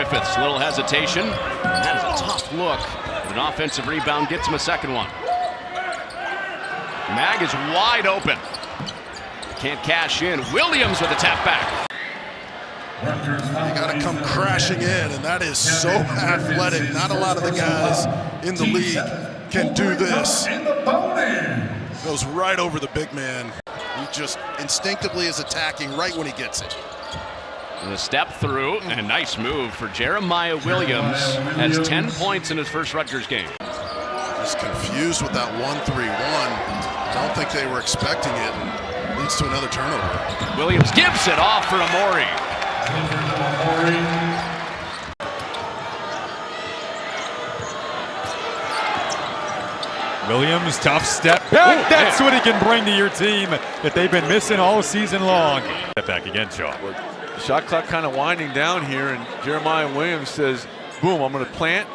Griffiths, little hesitation. That is a tough look. An offensive rebound gets him a second one. Mag is wide open. Can't cash in. Williams with a tap back. You got to come crashing in, and that is so athletic. Not a lot of the guys in the league can do this. Goes right over the big man. He just instinctively is attacking right when he gets it. And a step through, and a nice move for Jeremiah Williams. Has 10 points in his first Rutgers game. Just confused with that 1-3-1. Don't think they were expecting it. And leads to another turnover. Williams gives it off for Amori. Williams, tough step back. That's what he can bring to your team that they've been missing all season long. Step back again, Shaw. Shot clock kind of winding down here, and Jeremiah Williams says, boom, I'm going to plant.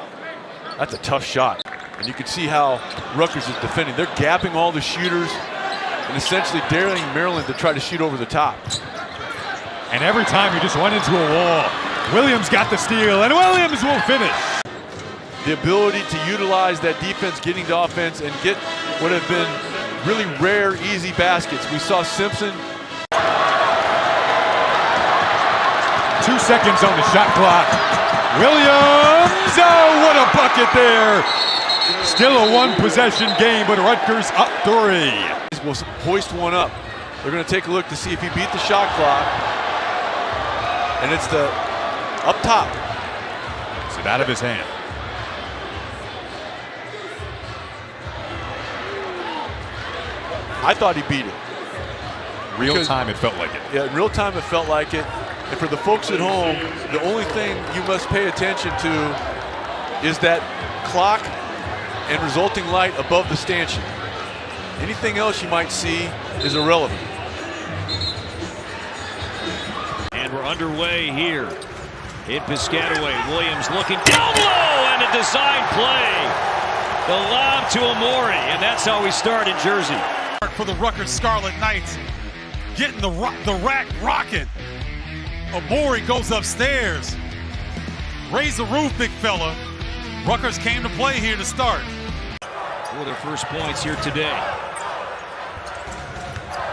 That's a tough shot. And you can see how Rutgers is defending. They're gapping all the shooters and essentially daring Maryland to try to shoot over the top. And every time you just run into a wall, Williams got the steal, and Williams will finish. The ability to utilize that defense, getting to offense, and get what have been really rare, easy baskets. We saw Simpson. 2 seconds on the shot clock. Williams, oh, what a bucket there. Still a one-possession game, but Rutgers up 3. Will hoist one up. They're going to take a look to see if he beat the shot clock. And it's the up top. It's out of his hand. I thought he beat it. Real time, it felt like it. Yeah, in real time, it felt like it. And for the folks at home, the only thing you must pay attention to is that clock and resulting light above the stanchion. Anything else you might see is irrelevant. And we're underway here in Piscataway. Williams looking down low, and a design play. The lob to Amori, and that's how we start in Jersey. For the Rutgers Scarlet Knights, getting the rack rocking. Amori goes upstairs. Raise the roof, big fella. Rutgers came to play here to start. For their first points here today.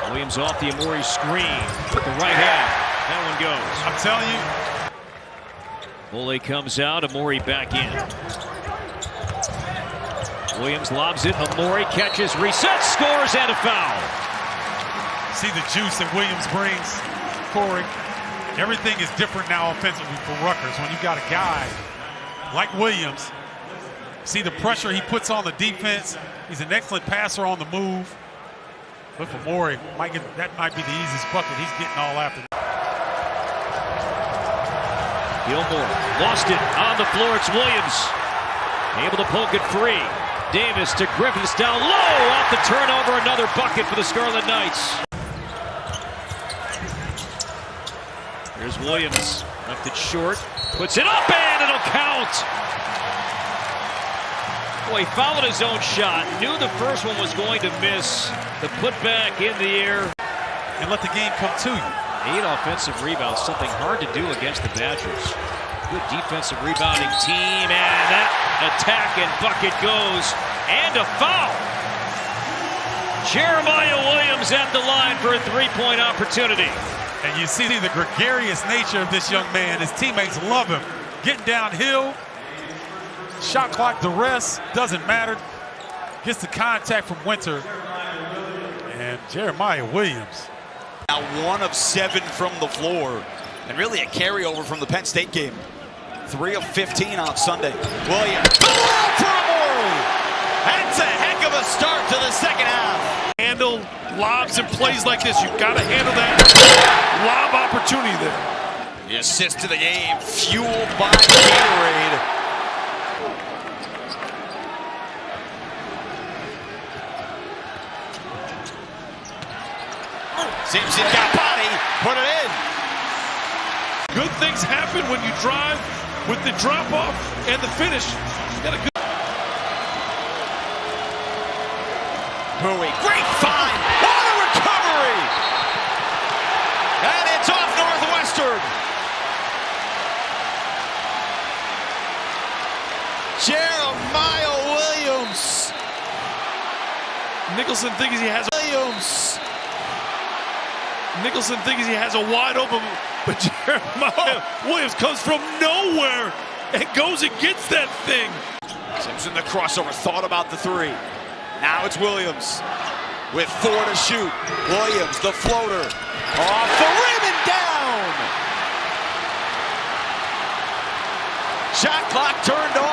Williams off the Amori screen with the right hand. That one goes. I'm telling you. Ole comes out, Amori back in. Williams lobs it, Amori catches, resets, scores, and a foul. See the juice that Williams brings, Corey. Everything is different now offensively for Rutgers when you got a guy like Williams. See the pressure he puts on the defense. He's an excellent passer on the move. But for Amori, that might be the easiest bucket he's getting all after. Gilmore lost it on the floor. It's Williams able to poke it free. Davis to Griffiths down low off the turnover. Another bucket for the Scarlet Knights. Here's Williams, left it short, puts it up, and it'll count. Boy, he fouled his own shot, knew the first one was going to miss. The putback in the air. And let the game come to you. 8 offensive rebounds, something hard to do against the Badgers. Good defensive rebounding team, and that attack and bucket goes, and a foul. Jeremiah Williams at the line for a three-point opportunity. And you see the gregarious nature of this young man. His teammates love him. Getting downhill, shot clock, the rest, doesn't matter. Gets the contact from Winter. And Jeremiah Williams. Now 1 of 7 from the floor. And really a carryover from the Penn State game. 3 of 15 on Sunday. Williams. For Amori. That's a heck of a start to the second half. Handle lobs and plays like this. You've got to handle that lob opportunity there. The assist to the game, fueled by Gatorade. Simpson got body, put it in. Good things happen when you drive with the drop-off and the finish. You got a good. Bowie, great find. What a recovery! And it's off Northwestern. Jeremiah Williams. Nicholson thinks he has a wide open, but Jeremiah Williams comes from nowhere and goes and gets that thing. Simpson the crossover, thought about the three. Now it's Williams with 4 to shoot. Williams, the floater, off the rim and down. Shot clock turned off.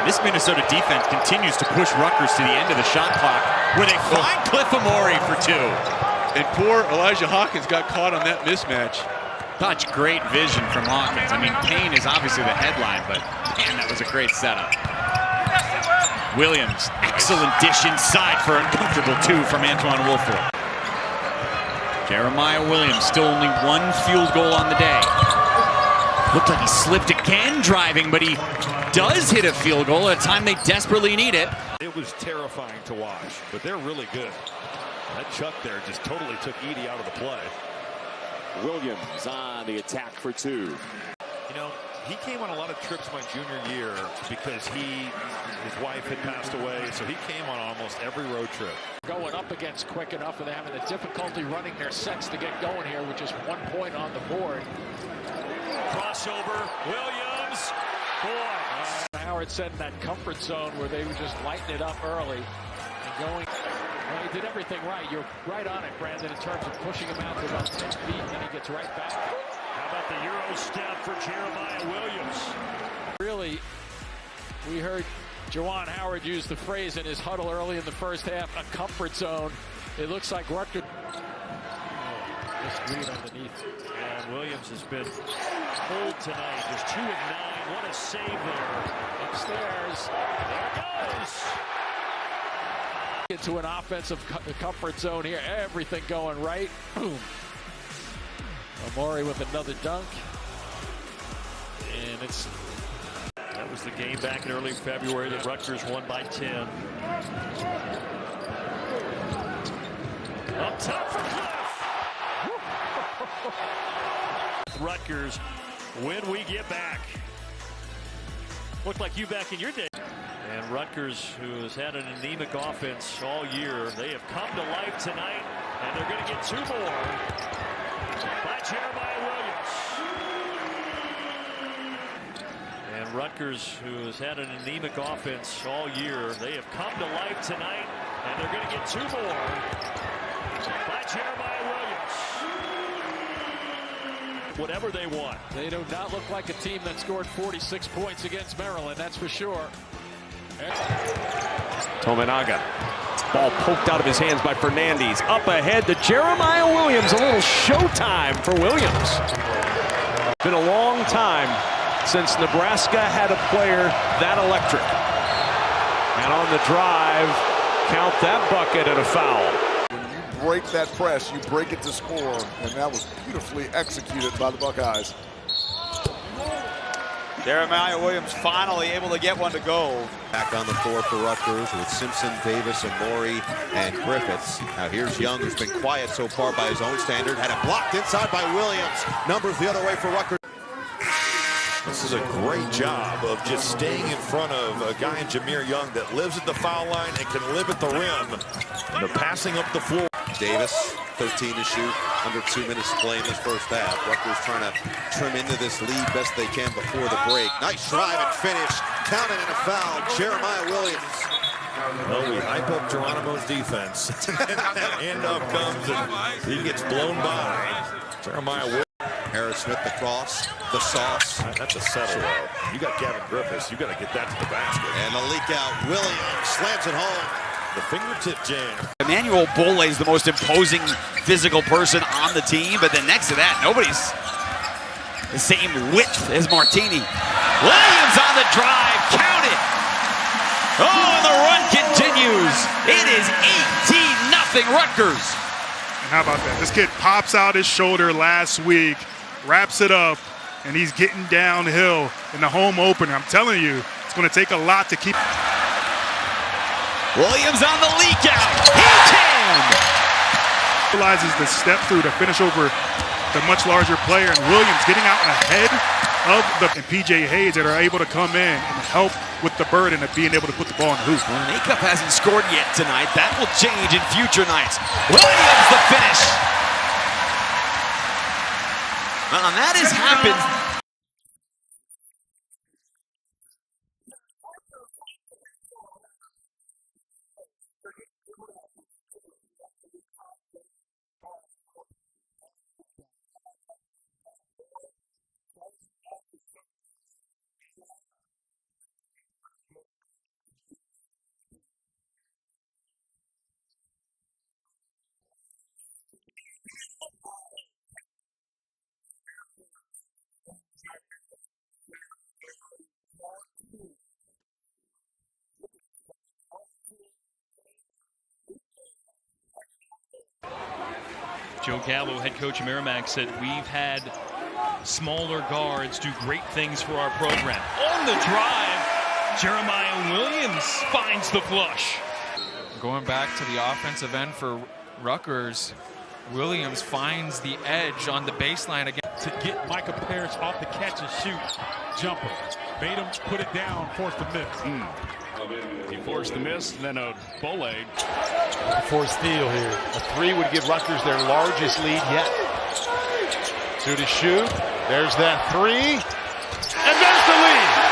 This Minnesota defense continues to push Rutgers to the end of the shot clock where they find Cliff Amore for 2. And poor Elijah Hawkins got caught on that mismatch. Such great vision from Hawkins. I mean, Payne is obviously the headline, but man, that was a great setup. Williams, excellent dish inside for an uncomfortable 2 from Antoine Woolfolk. Jeremiah Williams still only 1 field goal on the day. Looked like he slipped again driving, but he does hit a field goal at a time they desperately need it. It was terrifying to watch, but they're really good. That Chuck there just totally took Edey out of the play. Williams on the attack for 2. You know, he came on a lot of trips my junior year because his wife had passed away, so he came on almost every road trip. Going up against quick enough, and they're having the difficulty running their sets to get going here with just 1 point on the board. Crossover, Williams, boy. Howard said in that comfort zone where they would just lighten it up early and going. Well, he did everything right. You're right on it, Brandon, in terms of pushing him out to about 10 feet, and then he gets right back. How about the Euro step for Jeremiah Williams? Really, we heard Juwan Howard use the phrase in his huddle early in the first half, a comfort zone. It looks like Rutgers. Just read underneath. And Williams has been cold tonight. Just 2 of 9. What a save there. Upstairs. There it goes. Into an offensive comfort zone here. Everything going right. Boom. Amore with another dunk. And it's... That was the game back in early February that Rutgers won by 10. Up top for Cliff. Rutgers when we get back. Looked like you back in your day. And Rutgers, who has had an anemic offense all year, they have come to life tonight, and they're going to get 2 more by Jeremiah Williams. And Rutgers, who has had an anemic offense all year, they have come to life tonight, and they're going to get 2 more by Jeremiah Williams. Whatever they want. They do not look like a team that scored 46 points against Maryland, that's for sure. Tominaga. Ball poked out of his hands by Fernandez. Up ahead to Jeremiah Williams. A little showtime for Williams. Been a long time since Nebraska had a player that electric. And on the drive, count that bucket and a foul. Break that press, you break it to score, and that was beautifully executed by the Buckeyes. Jeremiah Williams finally able to get one to go. Back on the floor for Rutgers with Simpson, Davis, Amore, and Griffiths. Now here's Young, who's been quiet so far by his own standard. Had it blocked inside by Williams. Numbers the other way for Rutgers. This is a great job of just staying in front of a guy in Jameer Young that lives at the foul line and can live at the rim. And they're passing up the floor. Davis, 13 to shoot, under 2 minutes to play in this first half. Rutgers trying to trim into this lead best they can before the break. Nice drive and finish. Counted in a foul. Jeremiah Williams. Well, we hype up Geronimo's defense. Hand up comes and he gets blown by. Jeremiah Williams. Harris Smith the cross, the sauce. That's a settle though. You got Gavin Griffiths. You got to get that to the basket. And the leak out. Williams slams it home. The fingertip jam. Emmanuel Bole is the most imposing physical person on the team, but then next to that, nobody's the same width as Martini. Williams on the drive, count it. Oh, and the run continues. It is 18-0 Rutgers. And how about that? This kid pops out his shoulder last week, wraps it up, and he's getting downhill in the home opener. I'm telling you, it's going to take a lot to keep. Williams on the leak out. He can! Realizes the step through to finish over the much larger player, and Williams getting out ahead and P.J. Hayes that are able to come in and help with the burden of being able to put the ball in the hoop. Well, Acuff hasn't scored yet tonight. That will change in future nights. Williams the finish. Well, and that has happened. Joe Gallo, head coach of Merrimack, said we've had smaller guards do great things for our program. On the drive, Jeremiah Williams finds the flush. Going back to the offensive end for Rutgers, Williams finds the edge on the baseline again. To get Micah Parrish off the catch and shoot jumper. Made him put it down, forced the miss. He forced the miss, then a volley. For a steal here. A three would give Rutgers their largest lead yet. Two to shoot. There's that three. And there's the lead.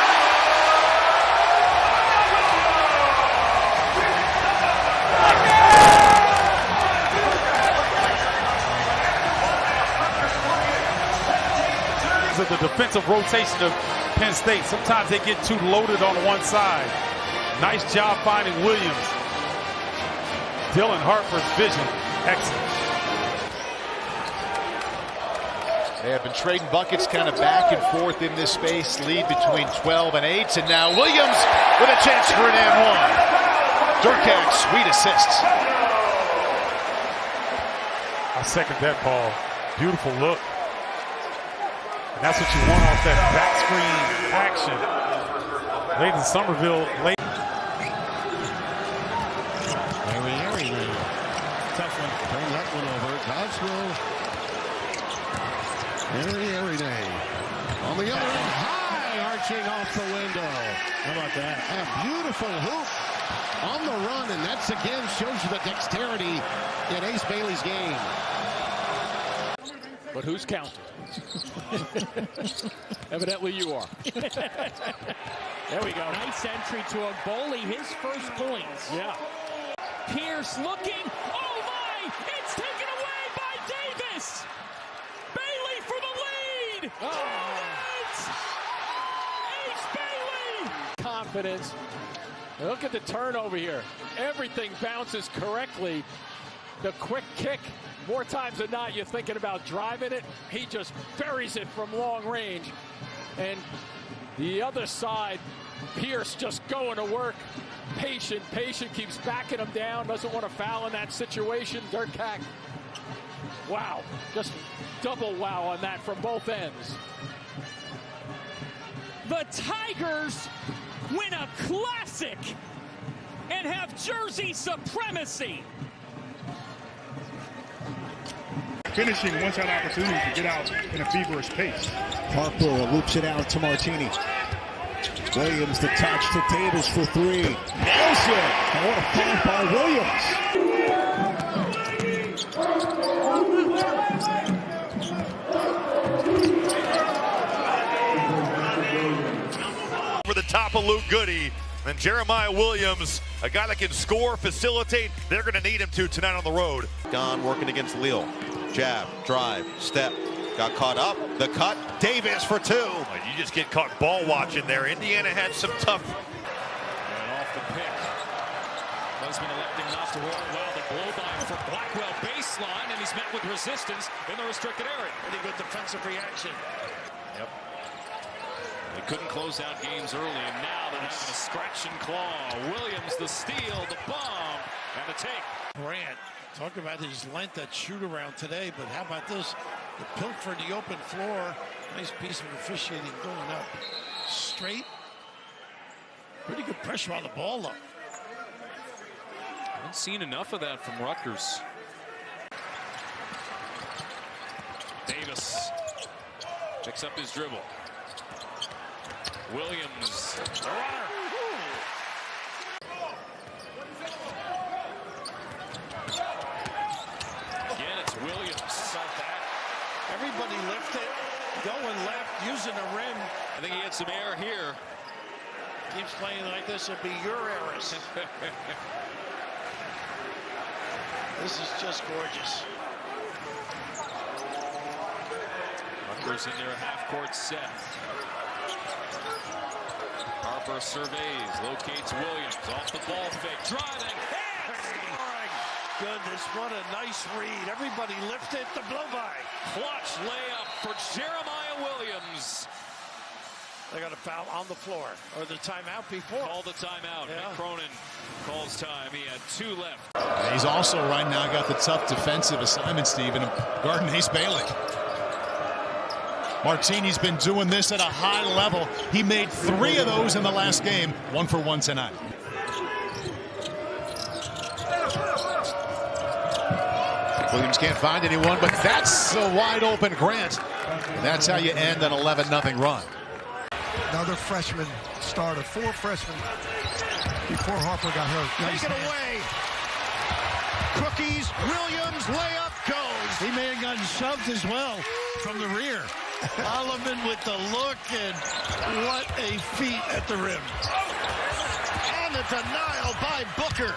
Of the defensive rotation of Penn State. Sometimes they get too loaded on one side. Nice job finding Williams. Dylan Hartford's vision, excellent. They have been trading buckets kind of back and forth in this space. Lead between 12 and 8. And now Williams with a chance for an and one. Durkak, sweet assist. I second that ball. Beautiful look. And that's what you want off that back screen action. Layton Somerville. Tough one. Turn that one over. Dodgeville. Every day. On the other end, high arching off the window. How about that? A beautiful hoop on the run, and that's again shows you the dexterity in Ace Bailey's game. But who's counting? Evidently you are. There we go. Nice entry to Ogboli, his first points. Yeah. Pierce looking. Oh my! It's taken away by Davis. Bailey for the lead. Ace Bailey. Confidence. Look at the turnover here. Everything bounces correctly. The quick kick. More times than not, you're thinking about driving it. He just buries it from long range. And the other side, Pierce just going to work. Patient, keeps backing him down. Doesn't want to foul in that situation. Durkak, wow. Just double wow on that from both ends. The Tigers win a classic and have jersey supremacy. Finishing one-shot opportunity to get out in a feverish pace. Harper loops it out to Martini. Williams the touch to Davis for three. Nails it. And what a find by Williams. Over the top of Luke Goody. And Jeremiah Williams, a guy that can score, facilitate. They're going to need him to tonight on the road. Gone working against Lille. Jab, drive, step, got caught up, the cut, Davis for two. You just get caught ball watching there. Indiana had some tough. And off the pick. Husband electing not to roll well. The blow by from Blackwell baseline, and he's met with resistance in the restricted area. Pretty good defensive reaction. Yep. They couldn't close out games early, and now they're having a scratch and claw. Williams, the steal, the bomb, and the take. Grant. Talk about his length at shoot around today, but how about this? The pilfer in the open floor. Nice piece of officiating going up. Straight. Pretty good pressure on the ball, though. Haven't seen enough of that from Rutgers. Davis picks up his dribble. Williams, the runner. Again, it's Williams. Everybody lifted, going left, using the rim. I think he had some air here. Keeps playing like this, it'd be your errors. This is just gorgeous. Rutgers in their half-court set. Harper surveys, locates Williams, off the ball fake, driving, scoring. Goodness, what a nice read. Everybody lifted the blow-by. Clutch layup for Jeremiah Williams. They got a foul on the floor, or the timeout before. Call the timeout. Yeah. Cronin calls time. He had 2 left. And he's also right now got the tough defensive assignment, Stephen, guarding Ace Bailey. Martini's been doing this at a high level. He made 3 of those in the last game. 1 for 1 tonight. Williams can't find anyone, but that's a wide open Grant. And that's how you end an 11-0 run. Another freshman starter. 4 freshmen before Harper got hurt. Take it away. Cookies, Williams, layup goes. He may have gotten shoved as well from the rear. Olivan with the look, and what a feat at the rim. And the denial by Booker.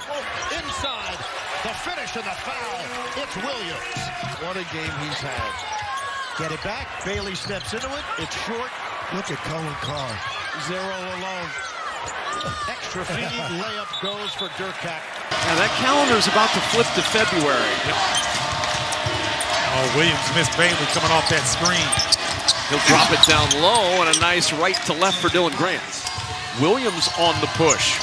Inside, the finish and the foul. It's Williams. What a game he's had. Get it back. Bailey steps into it. It's short. Look at Colin Carr. 0 alone. Extra feed. Layup goes for Durkak. Now that calendar's about to flip to February. Oh, Williams missed Bailey coming off that screen. He'll drop it down low, and a nice right to left for Dylan Grant. Williams on the push.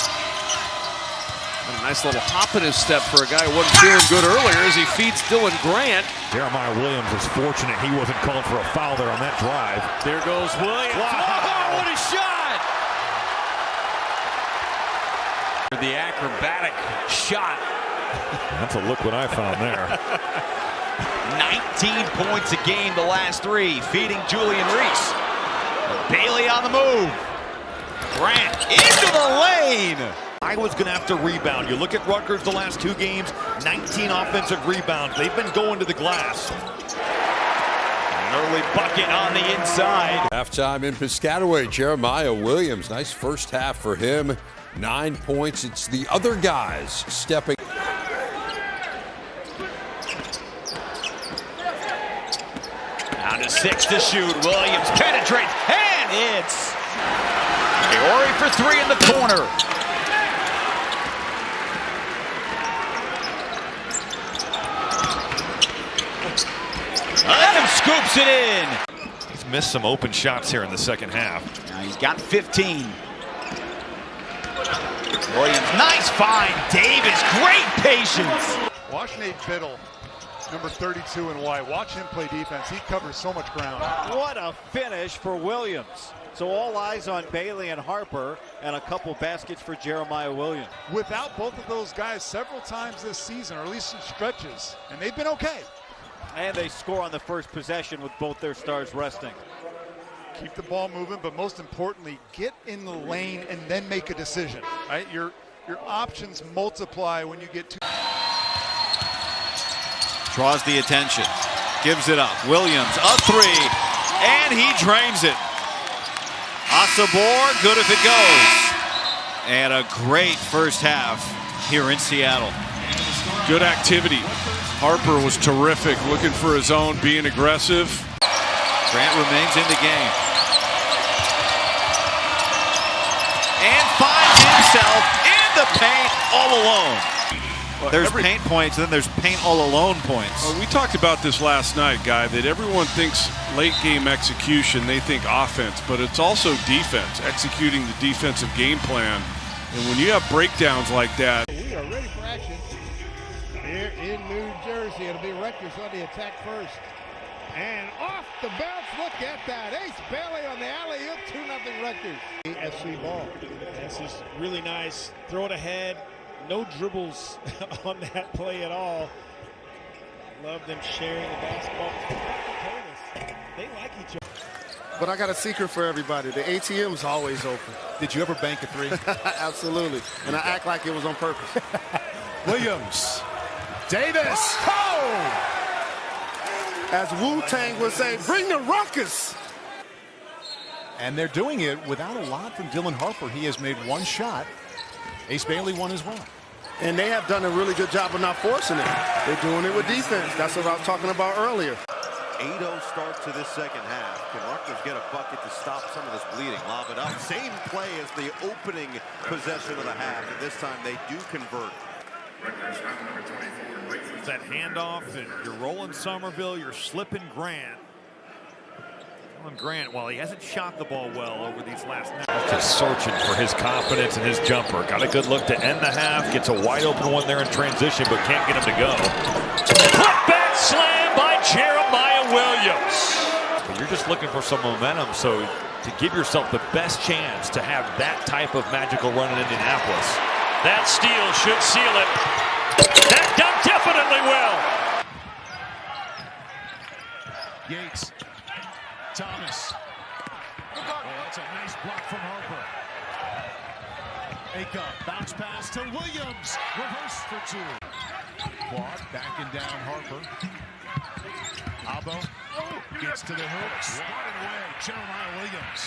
And a nice little hop in his step for a guy who wasn't feeling good earlier as he feeds Dylan Grant. Jeremiah Williams is fortunate he wasn't called for a foul there on that drive. There goes Williams. Wow. What a shot! The acrobatic shot. That's a look what I found there. 19 points a game the last 3, feeding Julian Reese. Bailey on the move. Grant into the lane. Iowa's going to have to rebound. You look at Rutgers the last 2 games, 19 offensive rebounds. They've been going to the glass. An early bucket on the inside. Halftime in Piscataway, Jeremiah Williams. Nice first half for him. 9 points. It's the other guys stepping. Down to 6 to shoot. Williams penetrates, and it's Aori for 3 in the corner. Adam scoops it in. He's missed some open shots here in the second half. Now he's got 15. Williams, nice find. Davis, great patience. Watch Nate Biddle, number 32 in white. Watch him play defense. He covers so much ground. What a finish for Williams. So all eyes on Bailey and Harper, and a couple baskets for Jeremiah Williams. Without both of those guys several times this season, or at least in stretches, and they've been okay. And they score on the first possession with both their stars resting. Keep the ball moving, but most importantly, get in the lane and then make a decision. Right? Your options multiply when you get to. Draws the attention, gives it up. Williams, a 3, and he drains it. Asabor, good if it goes. And a great first half here in Seattle. Good activity. Harper was terrific, looking for his own, being aggressive. Grant remains in the game. And finds himself in the paint all alone. There's paint points, and then there's paint all alone points. Well, we talked about this last night, Guy, that everyone thinks late game execution, they think offense, but it's also defense, executing the defensive game plan. And when you have breakdowns like that. We are ready for action here in New Jersey. It'll be Rutgers on the attack first. And off the bounce, look at that. Ace Bailey on the alley-oop, 2-0 Rutgers. SC ball. This is really nice. Throw it ahead. No dribbles on that play at all. Love them sharing the basketball. They like each other. But I got a secret for everybody. The ATM's always open. Did you ever bank a three? Absolutely. And I act like it was on purpose. Williams. Davis. Oh! As Wu-Tang would say, bring the ruckus. And they're doing it without a lot from Dylan Harper. He has made one shot. Ace Bailey one as well. And they have done a really good job of not forcing it. They're doing it with defense. That's what I was talking about earlier. 8-0 start to this second half. Can Rutgers get a bucket to stop some of this bleeding? Lob it up. Same play as the opening possession of the half. And this time they do convert. It's that handoff, and you're rolling Somerville, you're slipping Grant. Grant, while he hasn't shot the ball well over these last nights. Just searching for his confidence in his jumper. Got a good look to end the half. Gets a wide open one there in transition, but can't get him to go. Put back slam by Jeremiah Williams. But you're just looking for some momentum, so to give yourself the best chance to have that type of magical run in Indianapolis. That steal should seal it. That dunk definitely will. Yates. Thomas. Oh, that's a nice block from Harper. Aka, bounce pass to Williams. Reverse for two. Quad backing down Harper. Abo gets to the hook. Swatted away. Jeremiah Williams.